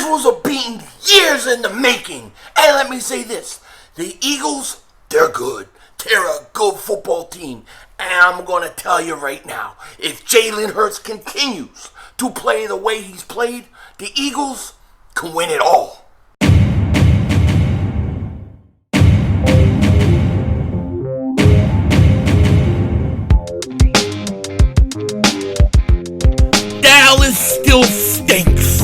was a beating years in the making. And let me say this. The Eagles, they're good. They're a good football team. And I'm going to tell you right now, if Jalen Hurts continues to play the way he's played, the Eagles can win it all. Dallas still stinks.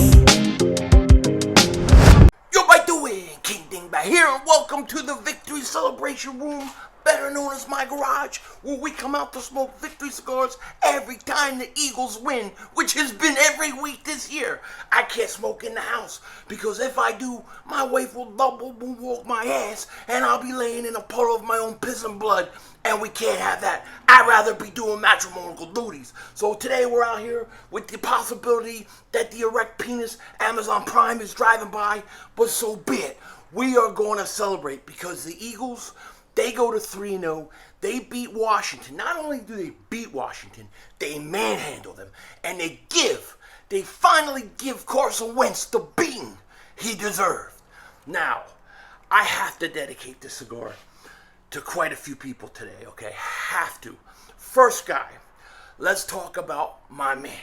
Yo, by the way, King Dingbat here, and welcome to the Victory Celebration Room, better known as my garage, where we come out to smoke victory cigars every time the Eagles win, which has been every week this year. I can't smoke in the house, because if I do, my wife will double walk my ass, and I'll be laying in a puddle of my own piss and blood, and we can't have that. I'd rather be doing matrimonial duties. So today we're out here with the possibility that the erect penis Amazon Prime is driving by, but so be it. We are going to celebrate because the Eagles, they go to 3-0. They beat Washington. Not only do they beat Washington, they manhandle them. And they finally give Carson Wentz the beating he deserved. Now, I have to dedicate this cigar to quite a few people today, okay? Have to. First guy, let's talk about my man.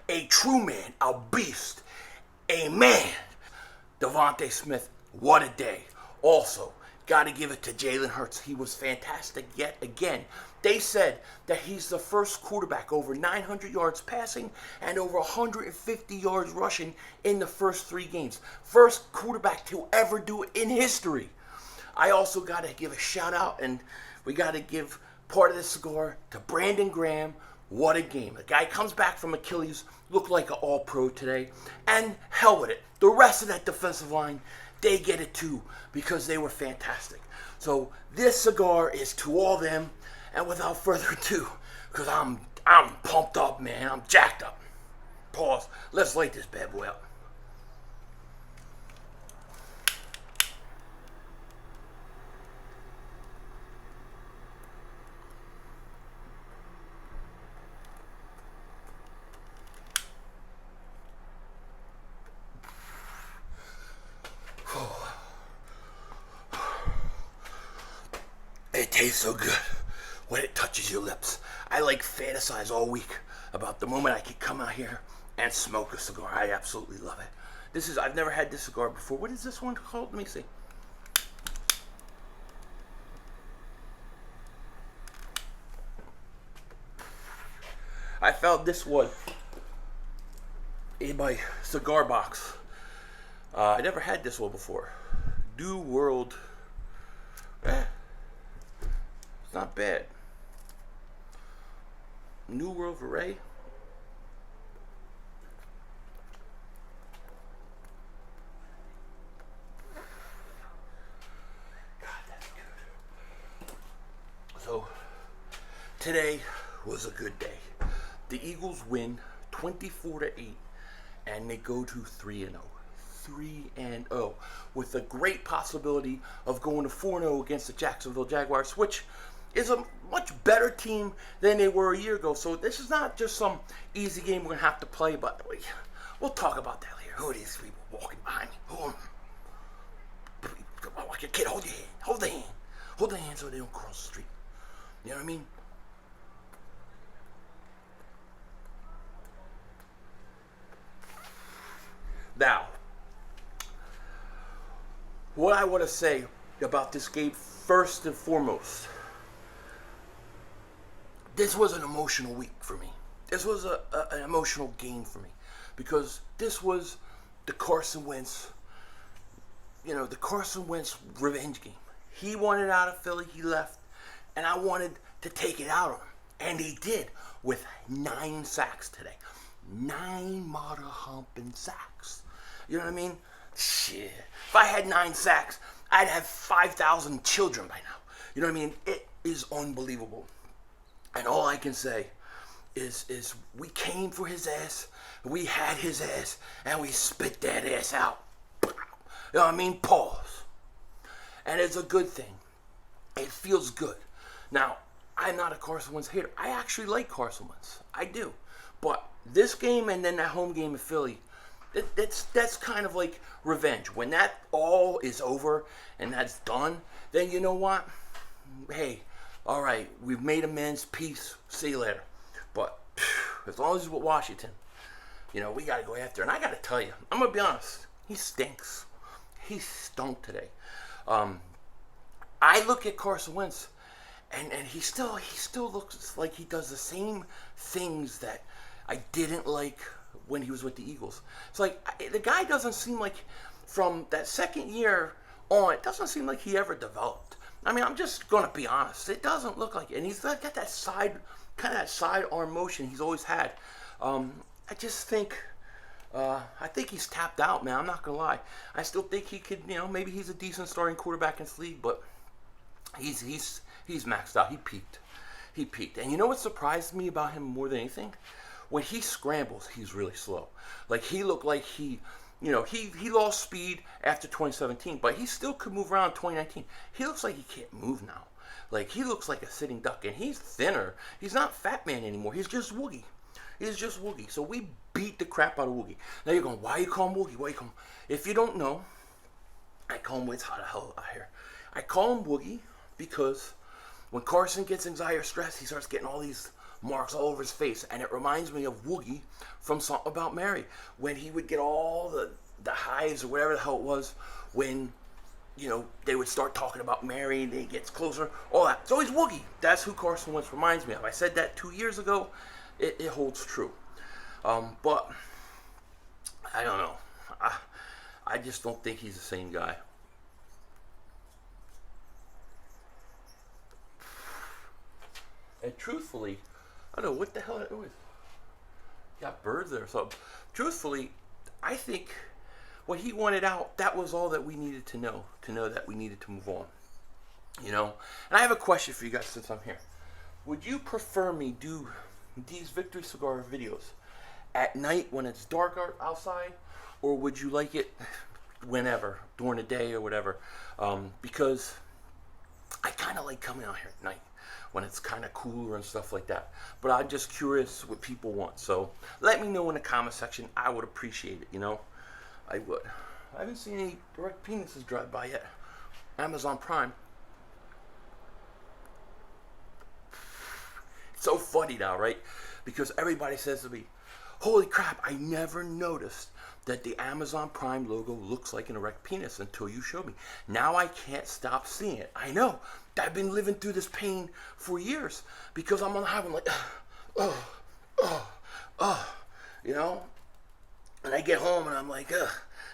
A true man, a beast, a man. Devonta Smith, what a day. Also, got to give it to Jalen Hurts. He was fantastic yet again. They said that he's the first quarterback over 900 yards passing and over 150 yards rushing in the first 3 games. First quarterback to ever do it in history. I also got to give a shout out, and we got to give part of the cigar to Brandon Graham. What a game. The guy comes back from Achilles, looked like an all-pro today, and hell with it. The rest of that defensive line, they get it too, because they were fantastic. So this cigar is to all them, and without further ado, because I'm pumped up, man. I'm jacked up. Pause. Let's light this bad boy up. It tastes so good when it touches your lips. I fantasize all week about the moment I could come out here and smoke a cigar. I absolutely love it. I've never had this cigar before. What is this one called? Let me see. I found this one in my cigar box. I never had this one before. New World. It's not bad. New World Array. God, that's good. So, today was a good day. The Eagles win 24-8, and they go to 3-0. 3-0, with a great possibility of going to 4-0 against the Jacksonville Jaguars, which is a much better team than they were a year ago. So this is not just some easy game we're going to have to play, but we'll talk about that later. Who are these people walking behind me? Who are them? Like a kid, hold your hand. Hold the hand. Hold the hand so they don't cross the street. You know what I mean? Now, what I want to say about this game, first and foremost, this was an emotional week for me. This was an emotional game for me, because this was the Carson Wentz, the Carson Wentz revenge game. He wanted out of Philly, he left, and I wanted to take it out on him, and he did, with 9 sacks today. 9 mother humping sacks. You know what I mean? Shit. If I had 9 sacks, I'd have 5,000 children by now. You know what I mean? It is unbelievable. And all I can say is we came for his ass, we had his ass, and we spit that ass out. You know what I mean? Pause. And it's a good thing. It feels good. Now, I'm not a Carson Wentz hater. I actually like Carson Wentz. I do. But this game and then that home game in Philly, That's kind of like revenge. When that all is over and that's done, then you know what? Hey, all right, we've made amends. Peace. See you later. But as long as it's with Washington, we got to go after. And I got to tell you, I'm gonna be honest. He stinks. He stunk today. I look at Carson Wentz, and he still looks like he does the same things that I didn't like when he was with the Eagles. It's like the guy doesn't seem like, from that second year on, it doesn't seem like he ever developed. I mean, I'm just gonna be honest. It doesn't look like it. And he's got that side arm motion he's always had. I just think. I think he's tapped out, man. I'm not gonna lie. I still think he could, maybe he's a decent starting quarterback in this league, but he's maxed out. He peaked. And you know what surprised me about him more than anything? When he scrambles, he's really slow. Like, he looked like he lost speed after 2017, but he still could move around in 2019. He looks like he can't move now. Like, he looks like a sitting duck, and he's thinner. He's not Fat Man anymore. He's just Woogie. So we beat the crap out of Woogie. Now you're going, why you call him Woogie? Why you call him? If you don't know, I call him, it's hot as hell out here. I call him Woogie because when Carson gets anxiety or stress, he starts getting all these marks all over his face. And it reminds me of Woogie from Something About Mary, when he would get all the hives or whatever the hell it was when, they would start talking about Mary and it gets closer, all that. It's always Woogie. That's who Carson Wentz reminds me of. I said that 2 years ago. It holds true. But I don't know. I just don't think he's the same guy. And truthfully, I don't know what the hell it was. Got birds there or something. Truthfully, I think what he wanted out, that was all that we needed to know that we needed to move on. And I have a question for you guys since I'm here. Would you prefer me do these Victory Cigar videos at night when it's dark outside, or would you like it whenever, during the day or whatever? Because I kind of like coming out here at night when it's kind of cooler and stuff like that. But I'm just curious what people want. So let me know in the comment section. I would appreciate it, I would. I haven't seen any direct penises drive by yet. Amazon Prime. So funny now, right? Because everybody says to me, holy crap, I never noticed that the Amazon Prime logo looks like an erect penis until you showed me. Now I can't stop seeing it. I know. I've been living through this pain for years because I'm on the highway, I'm like, and I get home and I'm like,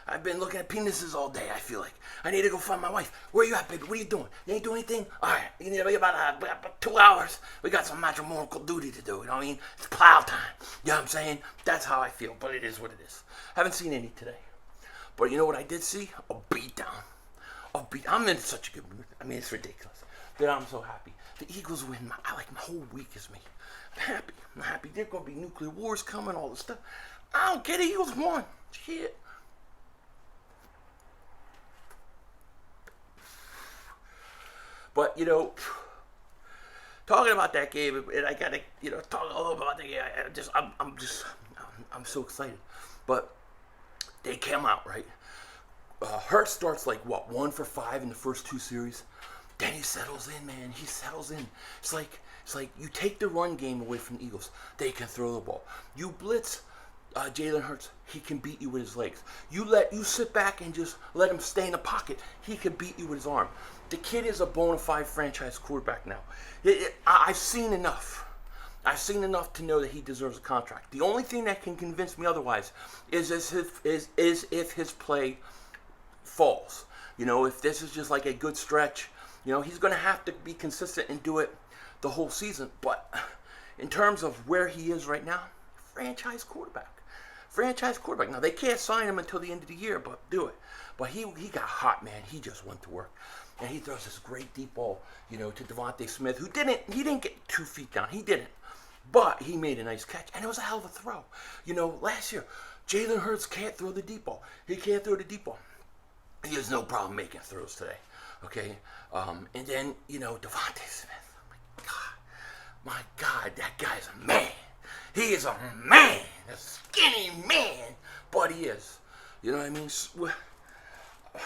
I've been looking at penises all day, I feel like. I need to go find my wife. Where you at, baby? What are you doing? You ain't doing anything? All right, you need about 2 hours. We got some matrimonial duty to do, you know what I mean? It's plow time. You know what I'm saying? That's how I feel, but it is what it is. Haven't seen any today. But you know what I did see? A beatdown. I'm in such a good mood. I mean, it's ridiculous. That I'm so happy. The Eagles win. My whole week is me. I'm happy. There's going to be nuclear wars coming, all this stuff. I don't care. The Eagles won. Shit. But, talking about that game, and I gotta, talk a little about the game. I'm so excited. But they came out, right? Hurts starts 1 for 5 in the first 2 series. Then he settles in, man. He settles in. It's like you take the run game away from the Eagles, they can throw the ball. You blitz Jalen Hurts, he can beat you with his legs. You sit back and just let him stay in the pocket, he can beat you with his arm. The kid is a bona fide franchise quarterback now. I've seen enough. I've seen enough to know that he deserves a contract. The only thing that can convince me otherwise is if his play falls. If this is just like a good stretch, he's going to have to be consistent and do it the whole season. But in terms of where he is right now, franchise quarterback. Now, they can't sign him until the end of the year, but do it. But he got hot, man. He just went to work. And he throws this great deep ball, to Devonta Smith, who didn't get 2 feet down. He didn't. But he made a nice catch, and it was a hell of a throw. Last year, Jalen Hurts can't throw the deep ball. He can't throw the deep ball. He has no problem making throws today, okay? And then, Devonta Smith. My God, that guy's a man. He is a man. a skinny man, but he is. You know what I mean?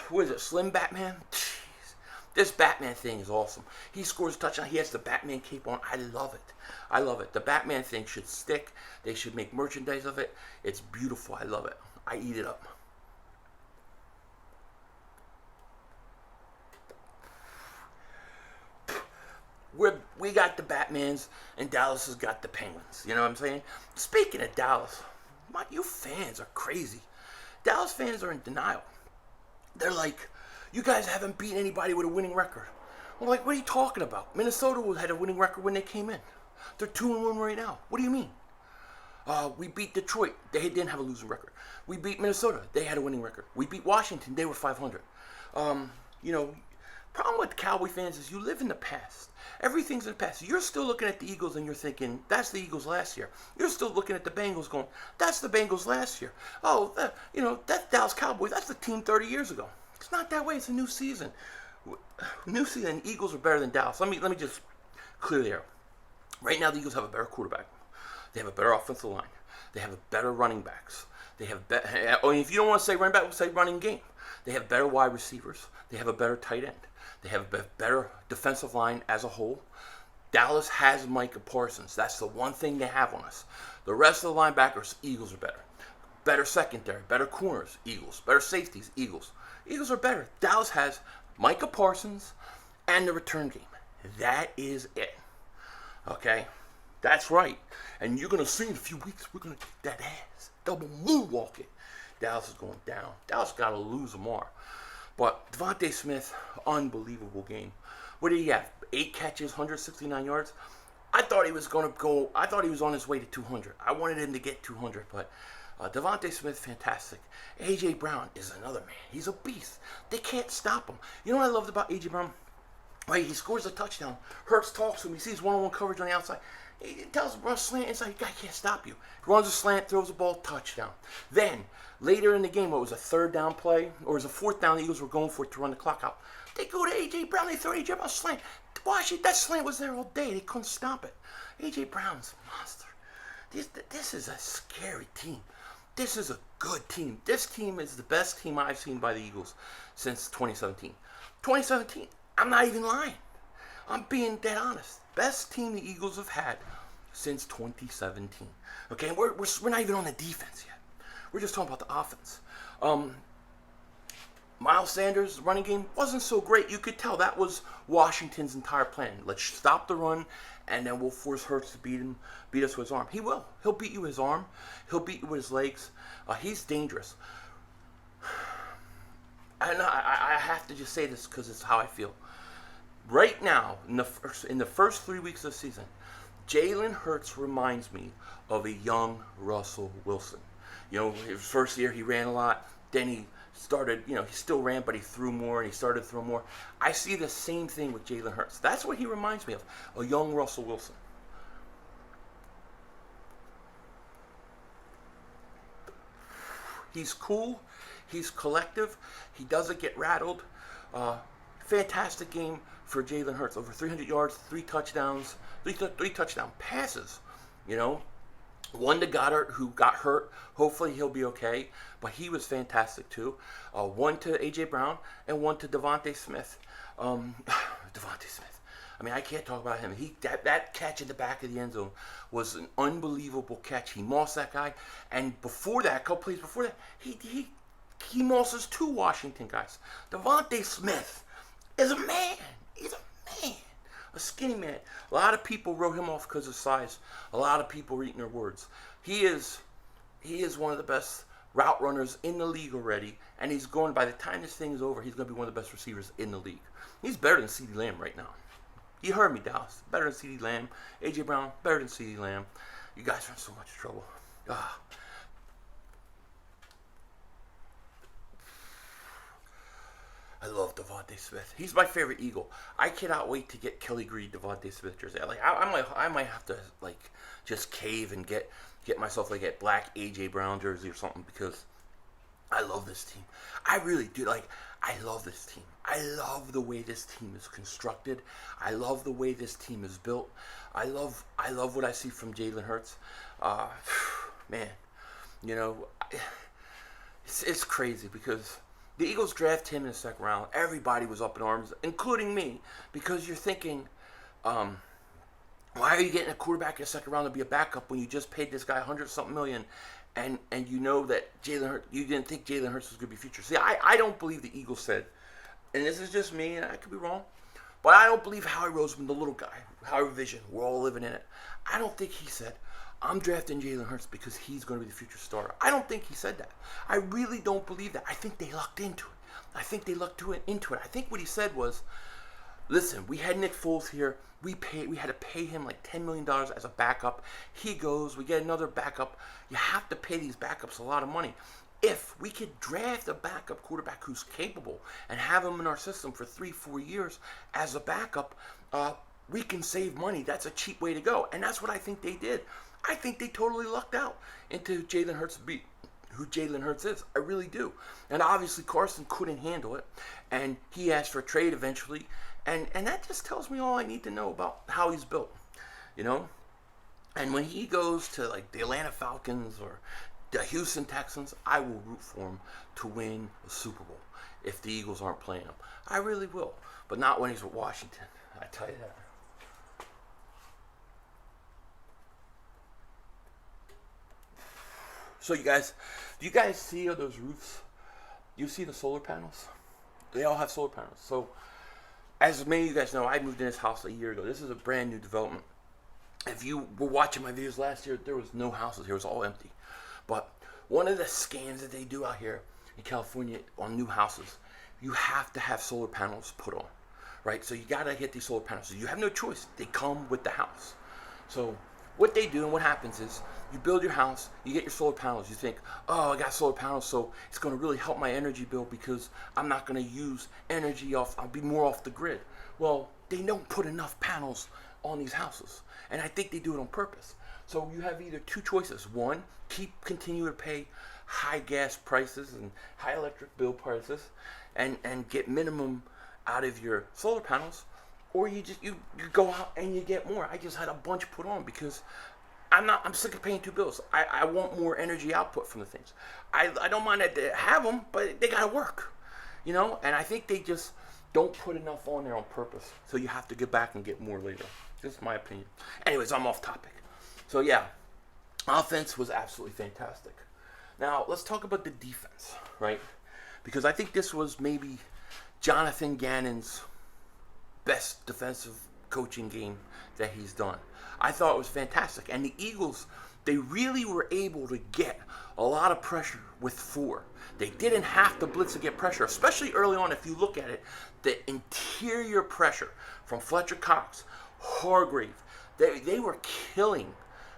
What is it, Slim Batman? Jeez. This Batman thing is awesome. He scores a touchdown. He has the Batman cape on. I love it. I love it. The Batman thing should stick. They should make merchandise of it. It's beautiful. I love it. I eat it up. We got the Batmans, and Dallas has got the Penguins. You know what I'm saying? Speaking of Dallas, you fans are crazy. Dallas fans are in denial. They're like, you guys haven't beaten anybody with a winning record. I'm like, what are you talking about? Minnesota had a winning record when they came in. They're 2-1 right now. What do you mean? We beat Detroit. They didn't have a losing record. We beat Minnesota. They had a winning record. We beat Washington. They were 500. You know, problem with Cowboy fans is you live in the past. Everything's in the past. You're still looking at the Eagles and you're thinking, that's the Eagles last year. You're still looking at the Bengals going, that's the Bengals last year. Oh, that's Dallas Cowboys. That's the team 30 years ago. It's not that way. It's a new season. New season. Eagles are better than Dallas. Let me just clear the air. Right now, the Eagles have a better quarterback. They have a better offensive line. They have better running backs. They have if you don't want to say running back, we'll say running game. They have better wide receivers. They have a better tight end. They have a better defensive line as a whole. Dallas has Micah Parsons. That's the one thing they have on us. The rest of the linebackers, Eagles are better. Better secondary, better corners, Eagles. Better safeties, Eagles. Eagles are better. Dallas has Micah Parsons and the return game. That is it. Okay? That's right. And you're going to see in a few weeks, we're going to kick that ass. Double moonwalk it. Dallas is going down. Dallas got to lose tomorrow. But Devonta Smith, unbelievable game. What did he have? 8 catches, 169 yards. I thought he was going to go. I thought he was on his way to 200. I wanted him to get 200, but Devonta Smith, fantastic. A.J. Brown is another man. He's a beast. They can't stop him. You know what I loved about A.J. Brown? Right, he scores a touchdown. Hurts talks to him. He sees one-on-one coverage on the outside. He tells him, run slant inside. The guy can't stop you. Runs a slant, throws a ball, touchdown. Then, later in the game, what was a 3rd down play, or was a 4th down, the Eagles were going for it to run the clock out. They go to A.J. Brown. They throw A.J. Brown a slant. Watch it. That slant was there all day. They couldn't stop it. A.J. Brown's a monster. This is a scary team. This is a good team. This team is the best team I've seen by the Eagles since 2017. 2017, I'm not even lying. I'm being dead honest. Best team the Eagles have had since 2017. Okay, we're not even on the defense yet. We're just talking about the offense. Miles Sanders' running game wasn't so great. You could tell that was Washington's entire plan. Let's stop the run, and then we'll force Hurts to beat us with his arm. He will. He'll beat you with his arm. He'll beat you with his legs. He's dangerous. And I have to just say this because it's how I feel. Right now, in the first 3 weeks of the season, Jalen Hurts reminds me of a young Russell Wilson. You know, his first year he ran a lot. Then he started, he still ran, but he threw more, and he started to throw more. I see the same thing with Jalen Hurts. That's what he reminds me of, a young Russell Wilson. He's cool. He's collective. He doesn't get rattled. Fantastic game for Jalen Hurts. Over 300 yards, 3 touchdowns, three touchdown passes. One to Goddard, who got hurt. Hopefully he'll be okay. But he was fantastic too. One to A.J. Brown and one to Devonta Smith. Devonta Smith. I mean, I can't talk about him. That catch in the back of the end zone was an unbelievable catch. He mossed that guy. And before that, a couple plays before that, he mosses 2 Washington guys. Devonta Smith is a man. He's a man. A skinny man. A lot of people wrote him off because of size. A lot of people are eating their words. He is one of the best route runners in the league already, and he's going, by the time this thing is over, he's going to be one of the best receivers in the league. He's better than CeeDee Lamb right now. You heard me, Dallas. Better than CeeDee Lamb. A.J. Brown, better than CeeDee Lamb. You guys are in so much trouble. I love Devonta Smith. He's my favorite Eagle. I cannot wait to get Kelly Green Devonta Smith jersey. I might have to just cave and get myself a black A.J. Brown jersey or something, because I love this team. I really do. I love this team. I love the way this team is constructed. I love the way this team is built. I love what I see from Jalen Hurts. Man, You know, it's crazy because the Eagles draft him in the second round. Everybody was up in arms, including me, because you're thinking, why are you getting a quarterback in the second round to be a backup when you just paid this guy 100-something million, and you know that you didn't think Jalen Hurts was going to be future. See, I don't believe the Eagles said, and this is just me, and I could be wrong, but I don't believe Howie Roseman, the little guy, Howie Vision, we're all living in it. I don't think he said, I'm drafting Jalen Hurts because he's going to be the future starter. I don't think he said that. I really don't believe that. I think they lucked into it. I think what he said was, listen, we had Nick Foles here. We had to pay him like $10 million as a backup. He goes, we get another backup. You have to pay these backups a lot of money. If we could draft a backup quarterback who's capable and have him in our system for 3-4 years as a backup, we can save money. That's a cheap way to go. And that's what I think they did. I think they totally lucked out into Jalen Hurts beat who Jalen Hurts is. I really do. And obviously Carson couldn't handle it, and he asked for a trade eventually, and that just tells me all I need to know about how he's built, you know? And when he goes to like the Atlanta Falcons or the Houston Texans, I will root for him to win a Super Bowl if the Eagles aren't playing him. I really will, but not when he's with Washington, I tell you that. So do you guys see those roofs? You see the solar panels? They all have solar panels. So as many of you guys know, I moved in this house a year ago. This is a brand new development. If you were watching my videos last year, there was no houses here. It was all empty. But one of the scams that they do out here in California on new houses, you have to have solar panels put on, right? So you got to hit these solar panels. So you have no choice. They come with the house. So what they do and what happens is you build your house, you get your solar panels. You think, oh, I got solar panels, so it's going to really help my energy bill because I'm not going to use energy off. I'll be more off the grid. Well, they don't put enough panels on these houses, and I think they do it on purpose. So you have either two choices. One, continue to pay high gas prices and high electric bill prices and get minimum out of your solar panels, or you go out and you get more. I just had a bunch put on because I'm sick of paying two bills. I want more energy output from the things. I don't mind that they have them, but they gotta work, you know. And I think they just don't put enough on there on purpose. So you have to get back and get more later. This is my opinion. Anyways, I'm off topic. So yeah, offense was absolutely fantastic. Now let's talk about the defense, right? Because I think this was maybe Jonathan Gannon's best defensive coaching game that he's done. I thought it was fantastic. And the Eagles, they really were able to get a lot of pressure with 4. They didn't have to blitz to get pressure, especially early on. If you look at it, the interior pressure from Fletcher Cox, Hargrave, they were killing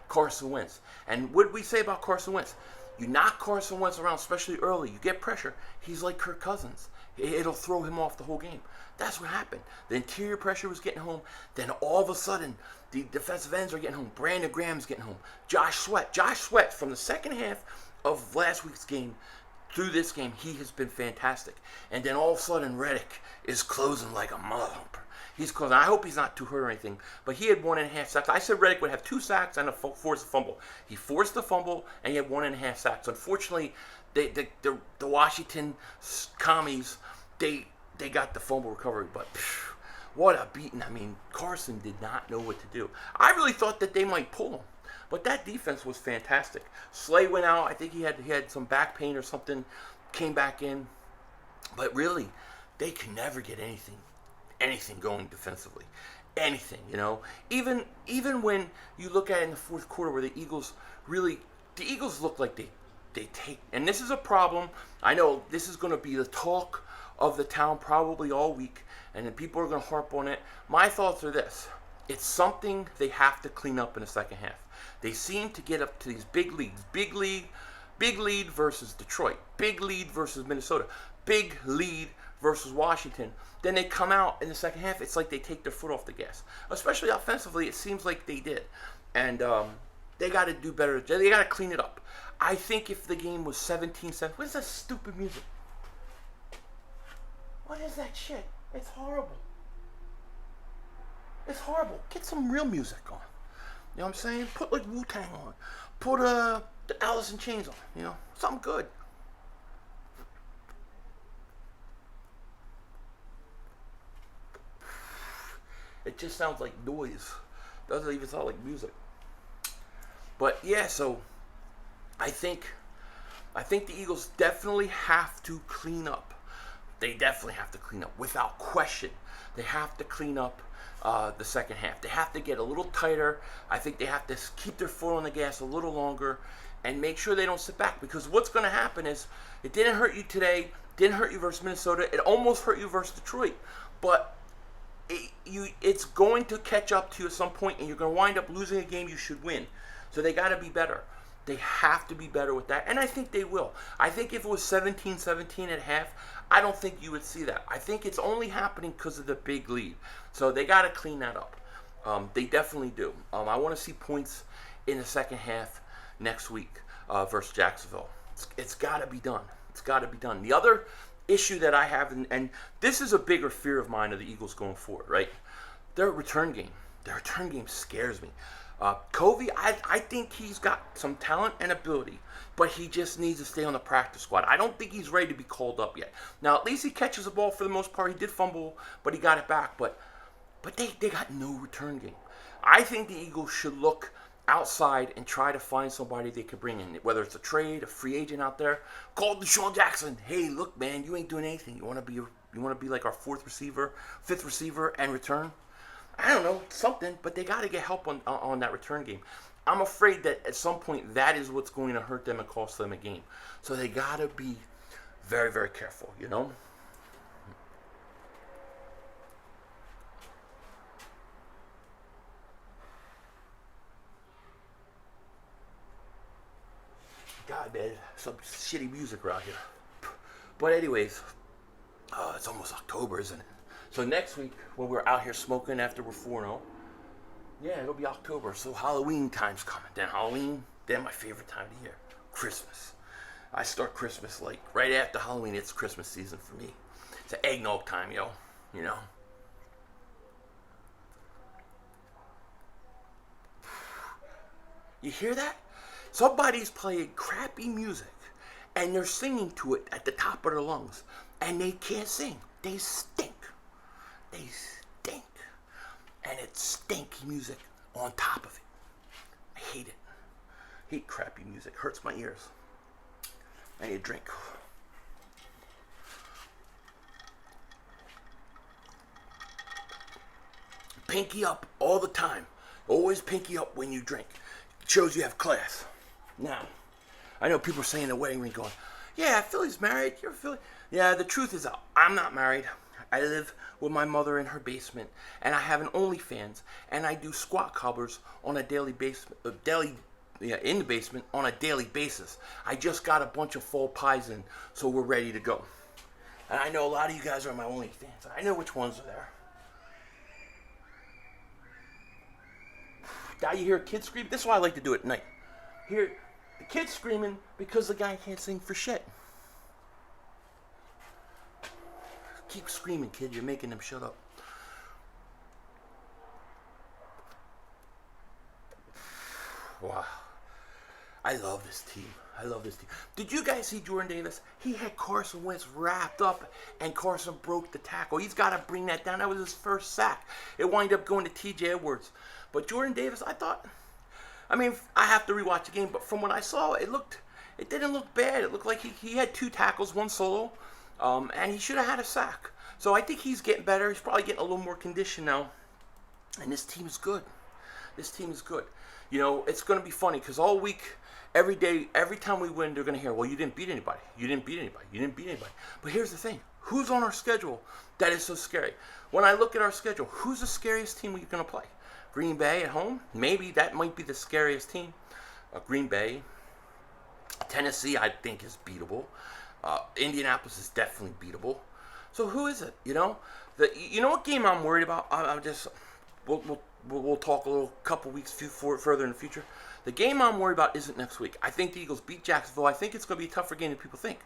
Carson Wentz. And what did we say about Carson Wentz? You knock Carson Wentz around, especially early, you get pressure, he's like Kirk Cousins. It'll throw him off the whole game. That's what happened. The interior pressure was getting home. Then all of a sudden, the defensive ends are getting home. Brandon Graham's getting home. Josh Sweat from the second half of last week's game through this game, he has been fantastic. And then all of a sudden, Reddick is closing like a mother humper. He's closing. I hope he's not too hurt or anything, but he had 1.5 sacks. I said Reddick would have 2 sacks and force a fumble. He forced the fumble, and he had 1.5 sacks. Unfortunately, the Washington commies, they got the fumble recovery, but what a beating. I mean, Carson did not know what to do. I really thought that they might pull him, but that defense was fantastic. Slay went out. I think he had some back pain or something, came back in, but really, they can never get anything going defensively. Anything, you know. Even when you look at it in the fourth quarter where the Eagles look like they take, and this is a problem. I know this is going to be the talk of the town probably all week, and then people are going to harp on it. My thoughts are this. It's something they have to clean up in the second half. They seem to get up to these big leads. Big lead versus Detroit. Big lead versus Minnesota. Big lead versus Washington. Then they come out in the second half. It's like they take their foot off the gas. Especially offensively, it seems like they did. And they got to do better. They got to clean it up. I think if the game was 17-7, what is that stupid music? What is that shit? It's horrible. It's horrible. Get some real music on. You know what I'm saying? Put like Wu-Tang on. Put the Alice in Chains on, something good. It just sounds like noise. Doesn't even sound like music. But yeah, so I think the Eagles definitely have to clean up. They definitely have to clean up, without question. They have to clean up the second half. They have to get a little tighter. I think they have to keep their foot on the gas a little longer and make sure they don't sit back. Because what's going to happen is, it didn't hurt you today, didn't hurt you versus Minnesota, it almost hurt you versus Detroit. But it's going to catch up to you at some point, and you're going to wind up losing a game you should win. So they got to be better. They have to be better with that, and I think they will. I think if it was 17-17 at half, I don't think you would see that. I think it's only happening because of the big lead. So they got to clean that up. They definitely do. I want to see points in the second half next week versus Jacksonville. It's got to be done. It's got to be done. The other issue that I have, and this is a bigger fear of mine of the Eagles going forward, right? Their return game. Their return game scares me. Covey, I think he's got some talent and ability, but he just needs to stay on the practice squad. I don't think he's ready to be called up yet. Now, at least he catches the ball for the most part. He did fumble, but he got it back. But they got no return game. I think the Eagles should look outside and try to find somebody they could bring in, whether it's a trade, a free agent out there. Call Deshaun Jackson. Hey, look, man, you ain't doing anything. You want to be like our fifth receiver, and return? I don't know, something, but they got to get help on that return game. I'm afraid that at some point that is what's going to hurt them and cost them a game. So they got to be very, very careful, God, man, some shitty music around here. But anyways, it's almost October, isn't it? So next week, when we're out here smoking after we're 4-0, yeah, it'll be October. So Halloween time's coming. Then Halloween, then my favorite time of the year, Christmas. I start Christmas like right after Halloween. It's Christmas season for me. It's an eggnog time, you know. You hear that? Somebody's playing crappy music, and they're singing to it at the top of their lungs, and they can't sing. They stink. They stink. And it's stinky music on top of it. I hate it. I hate crappy music. Hurts my ears. I need a drink. Pinky up all the time. Always pinky up when you drink. It shows you have class. Now, I know people are saying in the wedding ring going, yeah, Philly's married. You're Philly. Yeah, the truth is I'm not married. I live with my mother in her basement, and I have an OnlyFans, and I do squat covers on a daily in the basement on a daily basis. I just got a bunch of fall pies in, so we're ready to go. And I know a lot of you guys are on my OnlyFans. I know which ones are there. Now you hear a kid scream. This is why I like to do it at night. Hear the kid screaming because the guy can't sing for shit. Keep screaming, kid. You're making them shut up. Wow. I love this team. Did you guys see Jordan Davis? He had Carson Wentz wrapped up, and Carson broke the tackle. He's got to bring that down. That was his first sack. It wound up going to T.J. Edwards. But Jordan Davis, I have to rewatch the game, but from what I saw, it didn't look bad. It looked like he had 2 tackles, 1 solo. And he should have had a sack. So I think he's getting better. He's probably getting a little more condition now. And this team is good. It's going to be funny because all week, every day, every time we win, they're going to hear, well, you didn't beat anybody. But here's the thing. Who's on our schedule that is so scary? When I look at our schedule, who's the scariest team we're going to play? Green Bay at home? Maybe that might be the scariest team. Green Bay. Tennessee, I think, is beatable. Indianapolis is definitely beatable. So who is it? You know what game I'm worried about? We'll talk a couple weeks further in the future. The game I'm worried about isn't next week. I think the Eagles beat Jacksonville. I think it's going to be a tougher game than people think.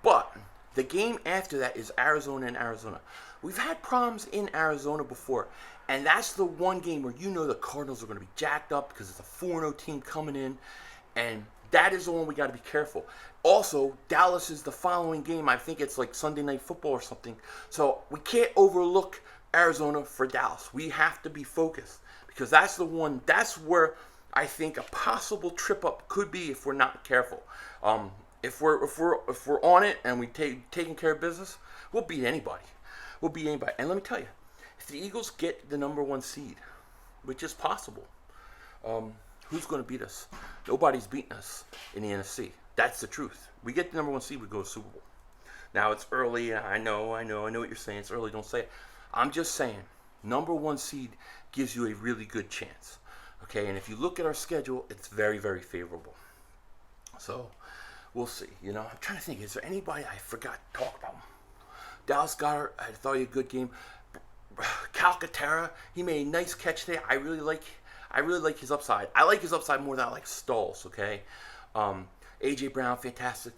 But the game after that is Arizona and Arizona. We've had problems in Arizona before, and that's the one game where the Cardinals are going to be jacked up because it's a 4-0 team coming in, and That is the one we got to be careful. Also, Dallas is the following game. I think it's like Sunday Night Football or something. So we can't overlook Arizona for Dallas. We have to be focused because that's the one. That's where I think a possible trip up could be if we're not careful. If we're on it and we taking care of business, we'll beat anybody. We'll beat anybody. And let me tell you, if the Eagles get the number 1 seed, which is possible, who's going to beat us? Nobody's beating us in the NFC. That's the truth. We get the number 1 seed, we go to Super Bowl. Now it's early. I know what you're saying. It's early. Don't say it. I'm just saying, number 1 seed gives you a really good chance. Okay, and if you look at our schedule, it's very, very favorable. So we'll see. I'm trying to think. Is there anybody I forgot to talk about? Dallas Goedert, I thought he had a good game. Calcaterra, he made a nice catch today. I really like his upside. I like his upside more than I like Stall's. Okay, AJ Brown, fantastic.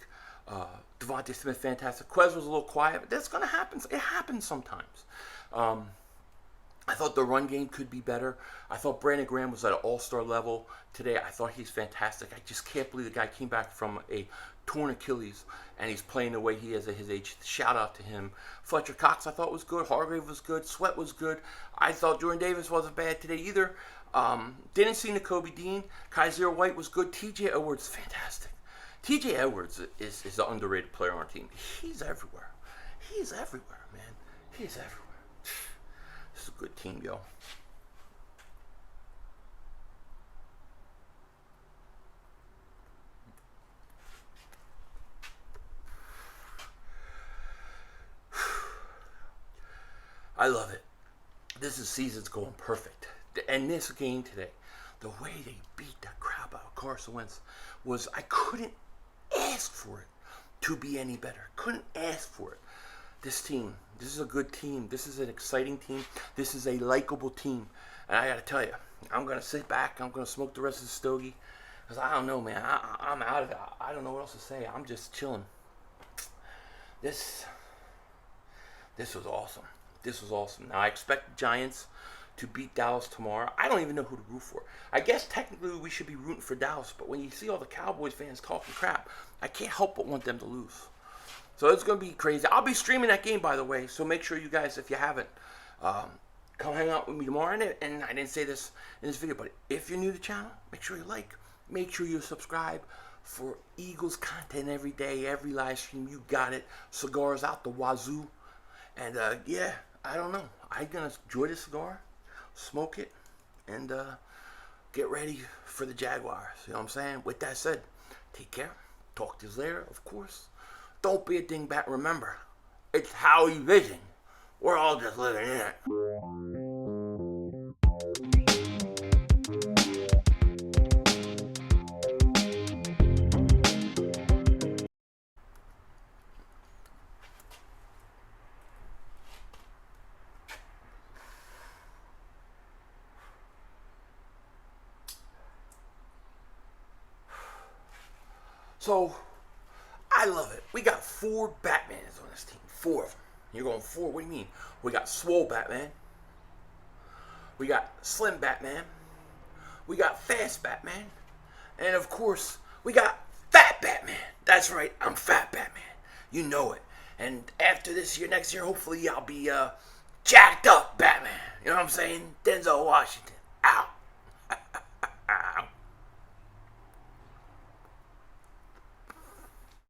Devonta Smith, fantastic. Quez was a little quiet, but that's going to happen. It happens sometimes. I thought the run game could be better. I thought Brandon Graham was at an all-star level today. I thought he's fantastic. I just can't believe the guy came back from a torn Achilles and he's playing the way he is at his age. Shout out to him. Fletcher Cox I thought was good. Hargrave was good. Sweat was good. I thought Jordan Davis wasn't bad today either. Didn't see Nakobe Dean. Kaiser White was good. T.J. Edwards, fantastic. T.J. Edwards is an underrated player on our team. He's everywhere. He's everywhere, man. He's everywhere. This is a good team, yo. I love it. This season's going perfect. And this game today, the way they beat the crap out of Carson Wentz was, I couldn't ask for it to be any better. Couldn't ask for it. This team, this is a good team. This is an exciting team. This is a likable team. And I got to tell you, I'm going to sit back. I'm going to smoke the rest of the stogie. Because I don't know, man. I'm out of it. I don't know what else to say. I'm just chilling. This was awesome. This was awesome. Now, I expect the Giants to beat Dallas tomorrow. I don't even know who to root for. I guess technically we should be rooting for Dallas. But when you see all the Cowboys fans talking crap, I can't help but want them to lose. So it's going to be crazy. I'll be streaming that game, by the way. So make sure you guys, if you haven't, come hang out with me tomorrow. And I didn't say this in this video, but if you're new to the channel, make sure you like. Make sure you subscribe for Eagles content every day, every live stream. You got it. Cigars out the wazoo. And, yeah, I don't know. I'm going to enjoy the cigar, smoke it, and get ready for the Jaguars. You know what I'm saying? With that said, take care. Talk to you later, of course. Don't be a dingbat. Remember, it's how you vision. We're all just living in it. So, I love it. We got 4 Batmans on this team. 4 of them. You're going 4? What do you mean? We got Swole Batman. We got Slim Batman. We got Fast Batman. And, of course, we got Fat Batman. That's right. I'm Fat Batman. You know it. And after this year, next year, hopefully I'll be jacked up Batman. You know what I'm saying? Denzel Washington.